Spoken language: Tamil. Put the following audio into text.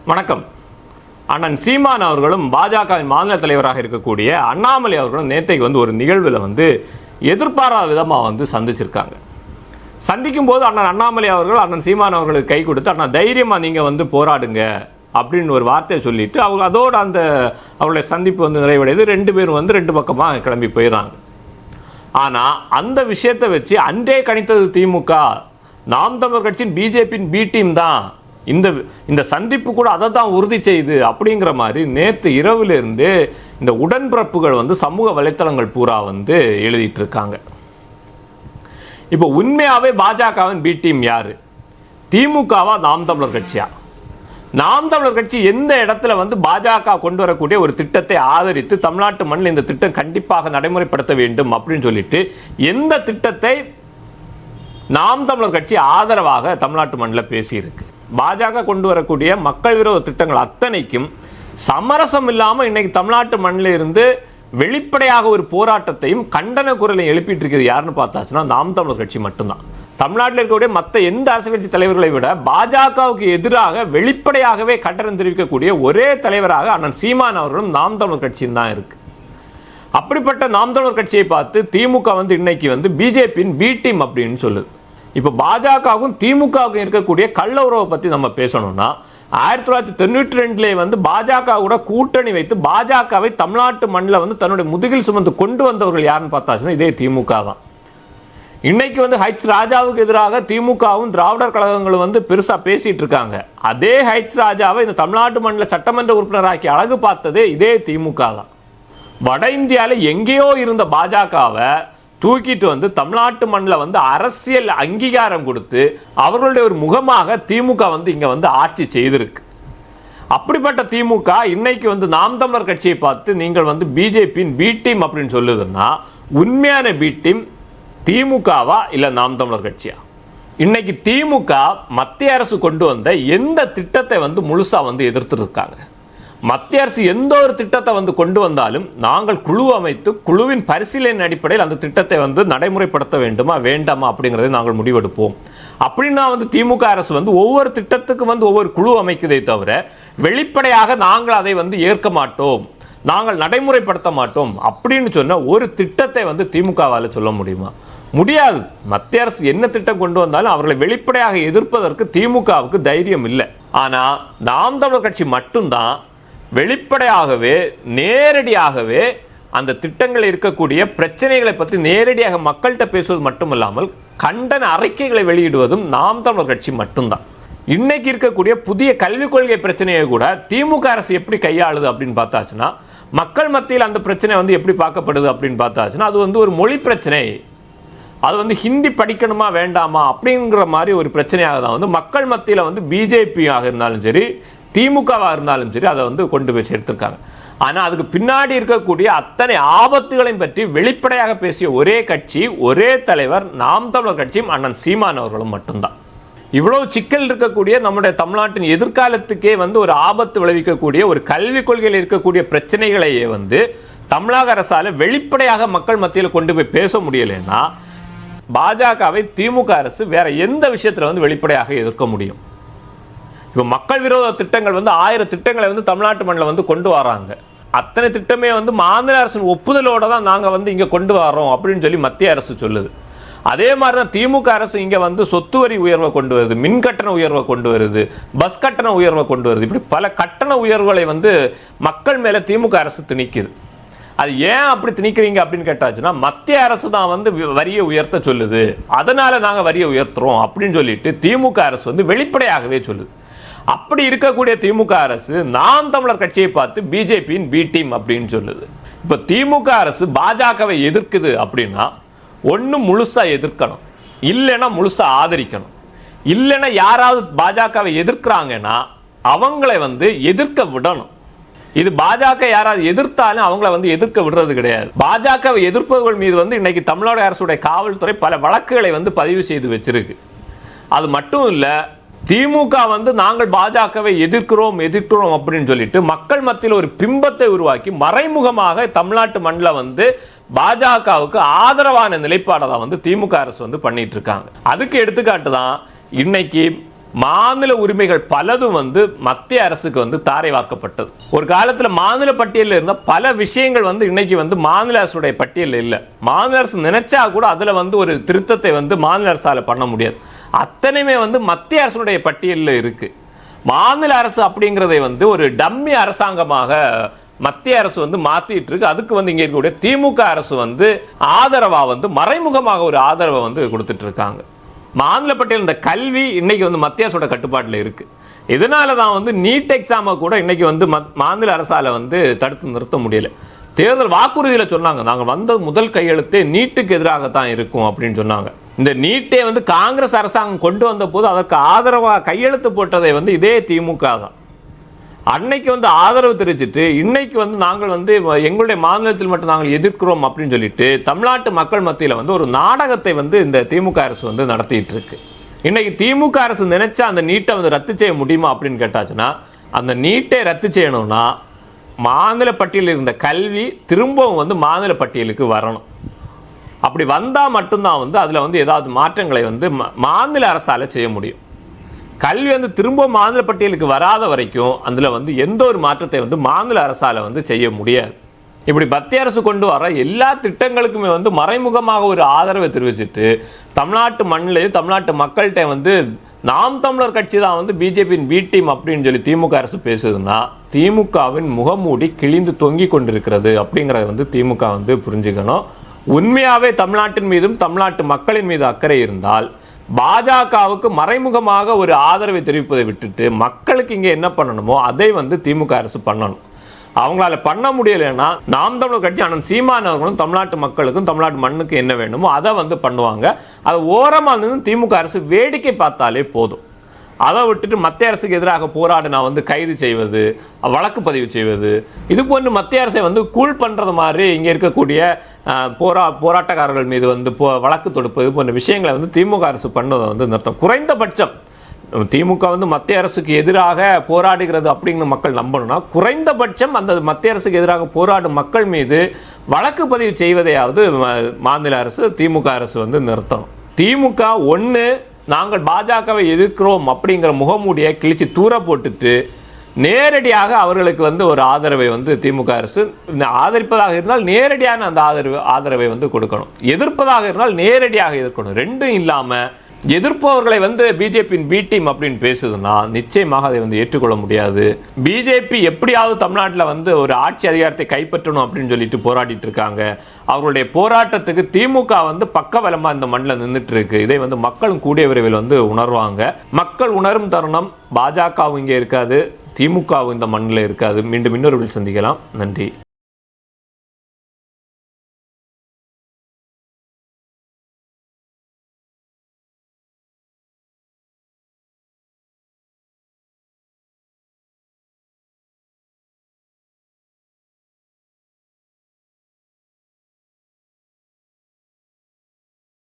வணக்கம். அண்ணன் சீமான் அவர்களும் பாஜகவின் மாநில தலைவராக இருக்கக்கூடிய அண்ணாமலை அவர்களும் நேற்றைக்கு ஒரு நிகழ்வில் எதிர்பாராத விதமாக சந்திச்சிருக்காங்க. சந்திக்கும் போது அண்ணன் அண்ணாமலை அவர்கள் அண்ணன் சீமான் அவர்களுக்கு கை கொடுத்து, அண்ணா தைரியமாக நீங்கள் போராடுங்க அப்படின்னு ஒரு வார்த்தையை சொல்லிட்டு அவங்க அதோடு அவருடைய சந்திப்பு நிறைவடைது. ரெண்டு பேரும் ரெண்டு பக்கமாக கிளம்பி போயிடறாங்க. ஆனால் அந்த விஷயத்தை வச்சு அன்றே கணித்தது திமுக, நாம் தமிழர் கட்சியின் பிஜேபியின் பி டீம் தான், இந்த சந்திப்பு கூட அதை தான் உறுதி செய்து அப்படிங்கிற மாதிரி நேற்று இரவிலிருந்து இந்த உடன்பிறப்புகள் சமூக வலைத்தளங்கள் பூரா எழுதிட்டு இருக்காங்க. இப்போ உண்மையாவே பாஜகவின் பி டீம் யாரு? திமுகவா நாம் தமிழர் கட்சியா? நாம் தமிழர் கட்சி எந்த இடத்துல பாஜக கொண்டு வரக்கூடிய ஒரு திட்டத்தை ஆதரித்து தமிழ்நாட்டு மண்ணில் இந்த திட்டம் கண்டிப்பாக நடைமுறைப்படுத்த வேண்டும் அப்படின்னு சொல்லிட்டு எந்த திட்டத்தை நாம் தமிழர் கட்சி ஆதரவாக தமிழ்நாட்டு மண்ணில் பேசியிருக்கு? பாஜக கொண்டு வரக்கூடிய மக்கள் விரோத திட்டங்கள் அத்தனைக்கும் சமரசம் இல்லாமல் இன்னைக்கு தமிழ்நாட்டு மண்ணில் இருந்து வெளிப்படையாக ஒரு போராட்டத்தையும் கண்டன குரலையும் எழுப்பிட்டு இருக்கிறது யாருன்னு பார்த்தாச்சுன்னா நாம் தமிழர் கட்சி மட்டும்தான். தமிழ்நாட்டில் இருக்கக்கூடிய மற்ற எந்த அரசியல் கட்சி தலைவர்களை விட பாஜகவுக்கு எதிராக வெளிப்படையாகவே கண்டனம் தெரிவிக்கக்கூடிய ஒரே தலைவராக அண்ணன் சீமான் அவர்களும் நாம் தமிழர் கட்சியும் தான் இருக்கு. அப்படிப்பட்ட நாம் தமிழர் கட்சியை பார்த்து திமுக இன்னைக்கு பிஜேபியின் பி டீம் அப்படின்னு சொல்லுது. இப்போ பாஜகவுக்கும் திமுகவுக்கும் இருக்கக்கூடிய கள்ள உறவை பற்றி நம்ம பேசணும்னா 1992 பாஜக கூட கூட்டணி வைத்து பாஜகவை தமிழ்நாட்டு மண்ணில் தன்னுடைய முதுகில் சுமந்து கொண்டு வந்தவர்கள் யாருன்னு பார்த்தாச்சுன்னா இதே திமுக தான். இன்னைக்கு ஹைச் ராஜாவுக்கு எதிராக திமுகவும் திராவிடர் கழகங்களும் பெருசா பேசிட்டு இருக்காங்க. அதே ஹைச் ராஜாவை இந்த தமிழ்நாட்டு மண்ணில் சட்டமன்ற உறுப்பினராக்கி அழகு பார்த்ததே இதே திமுக தான். வட இந்தியாவில் எங்கேயோ இருந்த பாஜகவை தூக்கிட்டு தமிழ்நாட்டு மண்ணில் அரசியல் அங்கீகாரம் கொடுத்து அவர்களுடைய ஒரு முகமாக திமுக இங்க ஆட்சி செய்திருக்கு. அப்படிப்பட்ட திமுக இன்னைக்கு நாம் தமிழர் கட்சியை பார்த்து நீங்கள் பிஜேபியின் பி டீம் அப்படின்னு சொல்லுதுன்னா உண்மையான பி டீம் திமுகவா இல்ல நாம் தமிழர் கட்சியா? இன்னைக்கு திமுக மத்திய அரசு கொண்டு வந்த எந்த திட்டத்தை முழுசா எதிர்த்து இருக்காங்க. மத்திய அரசு எந்த ஒரு திட்டத்தை கொண்டு வந்தாலும் நாங்கள் குழு அமைத்து குழுவின் பரிசீலனை அடிப்படையில் அந்த திட்டத்தை நடைமுறைப்படுத்த வேண்டுமா வேண்டாமா அப்படிங்கறதை நாங்கள் முடிவெடுப்போம். அப்படின்னா திமுக அரசு ஒவ்வொரு திட்டத்துக்கு ஒவ்வொரு குழு அமைக்கதை தவிர வெளிப்படையாக நாங்கள் அதை ஏற்க மாட்டோம், நாங்கள் நடைமுறைப்படுத்த மாட்டோம் அப்படின்னு சொன்ன ஒரு திட்டத்தை திமுகவால சொல்ல முடியுமா? முடியாது. மத்திய அரசு என்ன திட்டம் கொண்டு வந்தாலும் அவர்களை வெளிப்படையாக எதிர்ப்பதற்கு திமுகவுக்கு தைரியம் இல்லை. ஆனா நாம் தமிழர் கட்சி மட்டும்தான் வெளிப்படையாகவே நேரடியாகவே அந்த திட்டங்கள் இருக்கக்கூடிய பிரச்சனைகளை பற்றி நேரடியாக மக்கள்கிட்ட பேசுவது மட்டுமல்லாமல் கண்டன அறிக்கைகளை வெளியிடுவதும் நாம் தமிழர் கட்சி மட்டும்தான். இன்னைக்கு இருக்கக்கூடிய புதிய கல்விக் கொள்கை பிரச்சனையை கூட திமுக அரசு எப்படி கையாளுது அப்படின்னு பார்த்தாச்சுன்னா மக்கள் மத்தியில் அந்த பிரச்சனை எப்படி பார்க்கப்படுது அப்படின்னு பார்த்தாச்சுன்னா அது ஒரு மொழி பிரச்சனை, அது ஹிந்தி படிக்கணுமா வேண்டாமா அப்படிங்கிற மாதிரி ஒரு பிரச்சனையாக தான் மக்கள் மத்தியில் பிஜேபியாக இருந்தாலும் சரி திமுகவா இருந்தாலும் சரி அதை கொண்டு போய் சேர்த்திருக்காங்க. ஆனா அதுக்கு பின்னாடி இருக்கக்கூடிய அத்தனை ஆபத்துகளையும் பற்றி வெளிப்படையாக பேசிய ஒரே கட்சி ஒரே தலைவர் நாம் தமிழர் கட்சியும் அண்ணன் சீமான் அவர்களும் மட்டும்தான். இவ்வளவு சிக்கல் இருக்கக்கூடிய நம்முடைய தமிழ்நாட்டின் எதிர்காலத்துக்கே ஒரு ஆபத்து விளைவிக்கக்கூடிய ஒரு கல்விக் கொள்கையில் இருக்கக்கூடிய பிரச்சனைகளையே தமிழக அரசால வெளிப்படையாக மக்கள் மத்தியில் கொண்டு போய் பேச முடியலைன்னா பாஜகவை திமுக அரசு வேற எந்த விஷயத்துல வெளிப்படையாக எதிர்க்க முடியும்? இப்ப மக்கள் விரோத திட்டங்கள் 1000 திட்டங்களை தமிழ்நாட்டு மண்ணில் கொண்டு வராங்க. அத்தனை திட்டமே மாநில அரசின் ஒப்புதலோட தான் நாங்க இங்க கொண்டு வரோம் அப்படின்னு சொல்லி மத்திய அரசு சொல்லுது. அதே மாதிரி தான் திமுக அரசு இங்க சொத்து வரி உயர்வை கொண்டு வருது, மின் கட்டண உயர்வை கொண்டு வருது, பஸ் கட்டண உயர்வை கொண்டு வருது. இப்படி பல கட்டண உயர்வுகளை மக்கள் மேல திமுக அரசு திணிக்குது. அது ஏன் அப்படி திணிக்கிறீங்க அப்படின்னு கேட்டாச்சுன்னா மத்திய அரசு தான் வரியை உயர்த்த சொல்லுது, அதனால நாங்க வரியை உயர்த்துறோம் அப்படின்னு சொல்லிட்டு திமுக அரசு வெளிப்படையாகவே சொல்லுது. அப்படி இருக்கக்கூடிய திமுக அரசு நாம் தமிழர் கட்சியை பார்த்து பிஜேபியின் பி டீம் அப்படின்னு சொல்லுது. இப்ப திமுக அரசு பாஜகவை எதிர்க்குது அப்படின்னா ஒண்ணு முழுசா எதிர்க்கணும், இல்லைன்னா முழுசா ஆதரிக்கணும். இல்லைன்னா யாராவது பாஜகவை எதிர்க்கிறாங்கன்னா அவங்களை எதிர்க்க விடணும். இது பாஜக யாராவது எதிர்த்தாலும் அவங்களை எதிர்க்க விடுறது கிடையாது. பாஜகவை எதிர்ப்பவர்கள் மீது இன்னைக்கு தமிழ்நாடு அரசுடைய காவல்துறை பல வழக்குகளை பதிவு செய்து வச்சிருக்கு. அது மட்டும் இல்ல, திமுக நாங்கள் பாஜகவை எதிர்க்கிறோம் அப்படின்னு சொல்லிட்டு மக்கள் மத்தியில் ஒரு பிம்பத்தை உருவாக்கி மறைமுகமாக தமிழ்நாட்டு மண்ணில் பாஜகவுக்கு ஆதரவான நிலைப்பாடை தான் திமுக அரசு பண்ணிட்டு இருக்காங்க. அதுக்கு எடுத்துக்காட்டு தான் இன்னைக்கு மாநில உரிமைகள் பலதும் வந்து மத்திய அரசுக்கு வந்து தாரை வார்க்கப்பட்டது. ஒரு காலத்துல மாநில பட்டியலில் இருந்த பல விஷயங்கள் வந்து இன்னைக்கு வந்து மாநில அரசுடைய பட்டியலில் இல்லை. மாநில அரசு நினைச்சா கூட அதுல வந்து ஒரு திருத்தத்தை வந்து மாநில அரசால பண்ண முடியாது. அத்தனையுமே வந்து மத்திய அரசுடைய பட்டியலில் இருக்கு. மாநில அரசு அப்படிங்கிறதை வந்து ஒரு டம்மி அரசாங்கமாக மத்திய அரசு வந்து மாத்திட்டு இருக்கு. அதுக்கு வந்து இங்க இருக்கக்கூடிய திமுக அரசு வந்து ஆதரவா வந்து மறைமுகமாக ஒரு ஆதரவை வந்து கொடுத்துட்டு இருக்காங்க. மாநில பட்டியல் இந்த கல்வி இன்னைக்கு வந்து மத்திய அரசோட கட்டுப்பாட்டில் இருக்கு. இதனாலதான் வந்து நீட் எக்ஸாமை கூட இன்னைக்கு வந்து மாநில அரசால வந்து தடுத்து நிறுத்த முடியல. தேர்தல் வாக்குறுதியில சொன்னாங்க, நாங்க வந்த முதல் கையெழுத்தே நீட்டுக்கு எதிராகத்தான் இருக்கும் அப்படின்னு சொன்னாங்க. இந்த நீட்டை வந்து காங்கிரஸ் அரசாங்கம் கொண்டு வந்த போது அதற்கு ஆதரவாக கையெழுத்து போட்டதை வந்து இதே திமுக தான். அன்னைக்கு வந்து ஆதரவு தெரிவிச்சுட்டு இன்னைக்கு வந்து நாங்கள் வந்து எங்களுடைய மாநிலத்தில் மட்டும் நாங்கள் எதிர்க்கிறோம் அப்படின்னு சொல்லிட்டு தமிழ்நாட்டு மக்கள் மத்தியில் வந்து ஒரு நாடகத்தை வந்து இந்த திமுக அரசு வந்து நடத்திட்டு இருக்கு. இன்னைக்கு திமுக அரசு நினைச்சா அந்த நீட்டை வந்து ரத்து செய்ய முடியுமா அப்படின்னு கேட்டாச்சுன்னா, அந்த நீட்டை ரத்து செய்யணும்னா மாநில பட்டியலில் இருந்த கல்வி திரும்பவும் வந்து மாநில பட்டியலுக்கு வரணும். அப்படி வந்தா மட்டும்தான் வந்து அதுல வந்து ஏதாவது மாற்றங்களை வந்து மாநில அரசால செய்ய முடியும். கல்வி வந்து திரும்ப மாநில பட்டியலுக்கு வராத வரைக்கும் அதுல வந்து எந்த ஒரு மாற்றத்தை வந்து மாநில அரசால வந்து செய்ய முடியாது. இப்படி மத்திய அரசு கொண்டு வர எல்லா திட்டங்களுக்குமே வந்து மறைமுகமாக ஒரு ஆதரவை தெரிவிச்சுட்டு தமிழ்நாட்டு மண்ணிலையும் தமிழ்நாட்டு மக்கள்கிட்ட வந்து நாம் தமிழர் கட்சி தான் வந்து பிஜேபியின் பி டீம் அப்படின்னு சொல்லி திமுக அரசு பேசுதுன்னா திமுகவின் முகமூடி கிழிந்து தொங்கி கொண்டிருக்கிறது அப்படிங்கறத வந்து திமுக வந்து புரிஞ்சுக்கணும். உண்மையாவே தமிழ்நாட்டின் மீதும் தமிழ்நாட்டு மக்களின் மீது அக்கறை இருந்தால் பாஜகவுக்கு மறைமுகமாக ஒரு ஆதரவை தெரிவிப்பதை விட்டுட்டு மக்களுக்கு இங்க என்ன பண்ணணுமோ அதை வந்து திமுக அரசு பண்ணணும். அவங்களால பண்ண முடியலைன்னா நாம் தமிழர் கட்சி அண்ணன் சீமான் அவர்களும் தமிழ்நாட்டு மக்களுக்கும் தமிழ்நாட்டு மண்ணுக்கு என்ன வேணுமோ அதை வந்து பண்ணுவாங்க. அதை ஓரமாக இருந்து திமுக அரசு வேடிக்கை பார்த்தாலே போதும். அதை விட்டுட்டு மத்திய அரசுக்கு எதிராக போராட நான் வந்து கைது செய்வது, வழக்கு பதிவு செய்வது, இது போன்று மத்திய அரசை வந்து கூல் பண்றது மாதிரி இங்க இருக்கக்கூடிய போராட்டக்காரர்கள் மீது வந்து வழக்கு தொடுப்பது போன்ற விஷயங்களை வந்து திமுக அரசு பண்ணதை வந்து நிறுத்தம். குறைந்தபட்சம் திமுக வந்து மத்திய அரசுக்கு எதிராக போராடுகிறது அப்படிங்கிற மக்கள் நம்பணும்னா குறைந்தபட்சம் அந்த மத்திய அரசுக்கு எதிராக போராடும் மக்கள் மீது வழக்கு பதிவு செய்வதையாவது மாநில அரசு திமுக அரசு வந்து நிறுத்தணும். திமுக ஒன்று நாங்கள் பாஜகவை எதிர்க்கிறோம் அப்படிங்கிற முகமூடியை கிழிச்சு தூர போட்டுட்டு நேரடியாக அவர்களுக்கு வந்து ஒரு ஆதரவை வந்து திமுக அரசு ஆதரிப்பதாக இருந்தால் நேரடியான அந்த ஆதரவை வந்து கொடுக்கணும். எதிர்ப்பதாக இருந்தால் நேரடியாக எதிர்க்கணும். ரெண்டும் இல்லாம எதிர்ப்பவர்களை வந்து பிஜேபியின் பி டீம் அப்படின்னு பேசுதுன்னா நிச்சயமாக அதை வந்து ஏற்றுக்கொள்ள முடியாது. பிஜேபி எப்படியாவது தமிழ்நாட்டில் வந்து ஒரு ஆட்சி அதிகாரத்தை கைப்பற்றணும் அப்படின்னு சொல்லிட்டு போராடிட்டு இருக்காங்க. அவர்களுடைய போராட்டத்துக்கு திமுக வந்து பக்கபலமா இந்த மண்ணில் நின்றுட்டு இருக்கு. இதை வந்து மக்களும் கூடிய விரைவில் வந்து உணர்வாங்க. மக்கள் உணரும் தருணம் பாஜகவும் இங்கே இருக்காது, திமுகவும் இந்த மண்ணில் இருக்காது. மீண்டும் இன்னொரு சந்திக்கலாம். நன்றி.